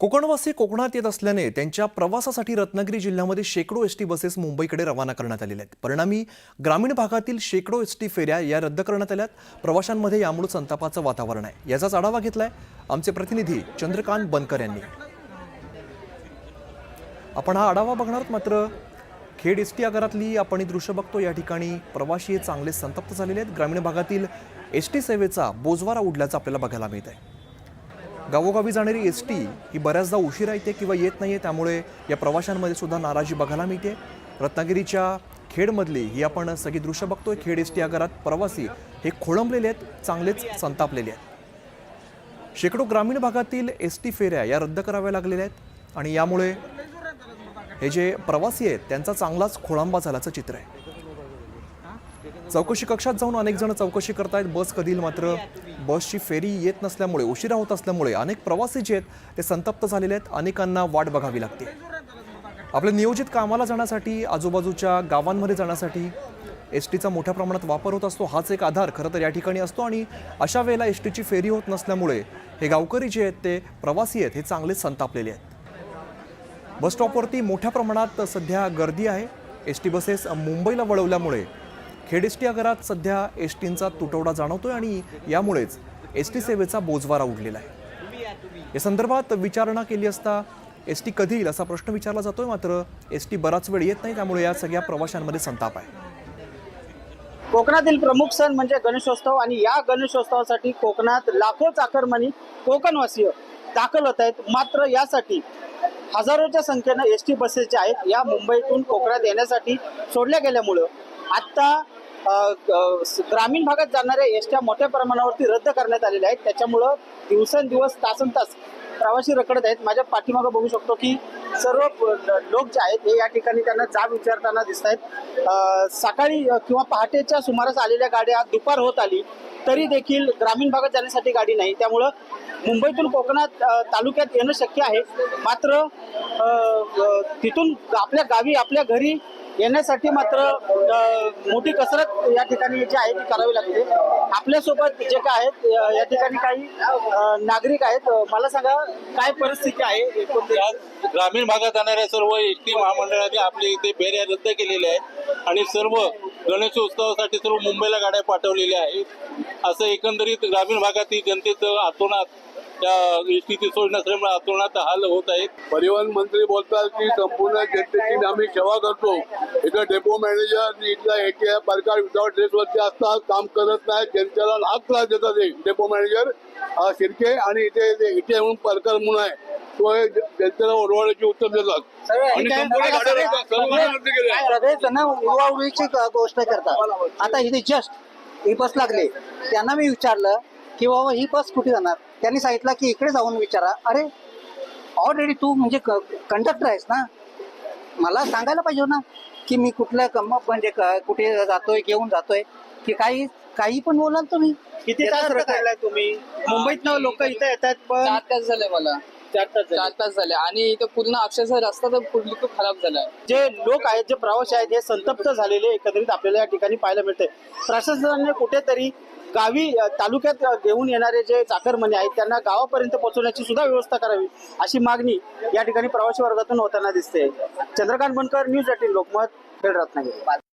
कोकणवासी कोकणात येत असल्याने त्यांच्या प्रवासासाठी रत्नागिरी जिल्ह्यामध्ये शेकडो एसटी बसेस मुंबईकडे रवाना करण्यात आलेल्या आहेत। परिणामी ग्रामीण भागातील शेकडो एसटी फेऱ्या या रद्द करण्यात आल्यात। प्रवाशांमध्ये यामुळे संतापाचं वातावरण आहे। याचाच आढावा घेतलाय आमचे प्रतिनिधी चंद्रकांत बनकर यांनी। आपण हा आढावा बघणार आहोत। मात्र खेड एसटी आगारातली आपण ही दृश्य बघतो। या ठिकाणी प्रवासी चांगले संतप्त झालेले आहेत। ग्रामीण भागातील एसटी सेवेचा बोजवारा उडल्याचं आपल्याला बघायला मिळत आहे। गावोगावी जाणारी एसटी ही बऱ्याचदा उशिरा येते किंवा येत नाहीये, त्यामुळे या प्रवाशांमध्ये सुद्धा नाराजी बघायला मिळते। रत्नागिरीच्या खेडमधली ही आपण सगळी दृश्य बघतोय। खेड एसटी आगारात प्रवासी हे खोळंबलेले आहेत, चांगलेच संतापलेले आहेत। शेकडो ग्रामीण भागातील एसटी फेऱ्या या रद्द कराव्या लागलेल्या आहेत आणि यामुळे हे जे प्रवासी आहेत त्यांचा चांगलाच खोळंबा झाल्याचं चित्र आहे। चौकशी कक्षात जाऊन अनेक जण चौकशी करतायत बस कधी येईल, मात्र बसची फेरी येत नसल्यामुळे, उशिरा होत असल्यामुळे अनेक प्रवासी जे आहेत ते संतप्त झालेले आहेत। अनेकांना वाट बघावी लागते। आपल्या नियोजित कामाला जाण्यासाठी, आजूबाजूच्या गावांमध्ये जाण्यासाठी एसटीचा मोठ्या प्रमाणात वापर होत असतो। हाच एक आधार खरं तर या ठिकाणी असतो आणि अशा वेळेला एसटीची फेरी होत नसल्यामुळे हे गावकरी जे आहेत ते प्रवासी आहेत हे चांगलेच संतापलेले आहेत। बस स्टॉपवरती मोठ्या प्रमाणात सध्या गर्दी आहे। एसटी बसेस मुंबईला वळवल्यामुळे खेड एसटी आगारात सध्या एसटींचा तुटवडा जाणवतोय आणि यामुळेच एसटी सेवेचा बोजवारा उडलेला आहे। या संदर्भात विचारणा केली असता एसटी कधी येईल असा प्रश्न विचारला जातोय, मात्र एसटी बराच वेळ येत नाही, त्यामुळे या सगळ्या प्रवाशांमध्ये संताप आहे। कोकणातील प्रमुख सण म्हणजे गणेशोत्सव आणि या गणेशोत्सवासाठी कोकणात लाखो चाकरमानी कोकणवासीय दाखल होत आहेत। मात्र यासाठी हजारोच्या संख्येनं एसटी बसेस ज्या आहेत या मुंबईतून कोकणात येण्यासाठी सोडल्या गेल्यामुळं आता ग्रामीण भागात जाणाऱ्या एसट्या मोठ्या प्रमाणावरती रद्द करण्यात आलेल्या आहेत। त्याच्यामुळं दिवसेंदिवस तासनतास प्रवासी रखडत आहेत। माझ्या पाठीमागं बघू शकतो की सर्व लोक जे आहेत हे या ठिकाणी त्यांना जाब विचारताना दिसत आहेत। सकाळी किंवा पहाटेच्या सुमारास आलेल्या गाड्या दुपार होत आली तरी देखील ग्रामीण भागात जाण्यासाठी गाडी नाही, त्यामुळं मुंबईतून कोकणात तालुक्यात येणं शक्य आहे, मात्र तिथून आपल्या गावी आपल्या घरी येण्यासाठी मात्र मोठी कसरत या ठिकाणी जी आहे ती करावी लागते। आपल्यासोबत जे काय आहेत या ठिकाणी काही नागरिक आहेत। मला सांगा काय परिस्थिती आहे? ग्रामीण भागात जाणाऱ्या सर्व एसटी महामंडळाने आपले इथे फेऱ्या रद्द केलेल्या आहेत आणि सर्व गणेशोत्सवासाठी सर्व मुंबईला गाड्या पाठवलेल्या आहेत। असं एकंदरीत ग्रामीण भागातील जनतेचं आतोनात त्या एसटीची सोय नसल्यामुळे आतोनात हाल होत आहेत। परिवहन मंत्री बोलतात की संपूर्ण जनतेची आम्ही सेवा करतो। इथं डेपो मॅनेजर इथला एके प्रकार विदाउट ड्रेसवरती असतात, काम करत नाही, जनतेला लाख त्रास देतात। डेपो मॅनेजर शिर्के आणि इथे येऊन प्रकार म्हणून आहे तो जनतेला ओरडण्याची उत्तर देतात आणि सगळे जण उडवाउडवीची गोष्ट करतात। आता इथे जस्ट ही बस लागली, त्यांना मी विचारलं की बाबा ही बस कुठे जाणार, त्यांनी सांगितलं की इकडे जाऊन विचारा। अरे ऑलरेडी तू म्हणजे कंडक्टर आहेस ना, मला सांगायला पाहिजे ना की मी कुठल्या म्हणजे कुठे जातोय, घेऊन जातोय की काही पण बोलाल तुम्ही। किती तास रखडलाय तुम्ही? मुंबईत लोक इथे येतात पण 4 तास झाले मला। 4 तास झाले आणि इथं पूर्ण अक्षरशः रस्ता तर पूर्ण खूप खराब झालाय। जे लोक आहेत, जे प्रवासी आहेत हे संतप्त झालेले एकत्रित आपल्याला या ठिकाणी पाहायला मिळते। प्रशासनाने कुठेतरी गावी तालुक्यात घेऊन येणारे जे चाकरमानी आहेत त्यांना गावापर्यंत पोहोचवण्याची सुद्धा व्यवस्था करावी अशी मागणी या ठिकाणी प्रवासी वर्गातून होताना दिसते। चंद्रकांत बनकर, न्यूज 18 लोकमत, खेड, रत्नागिरी।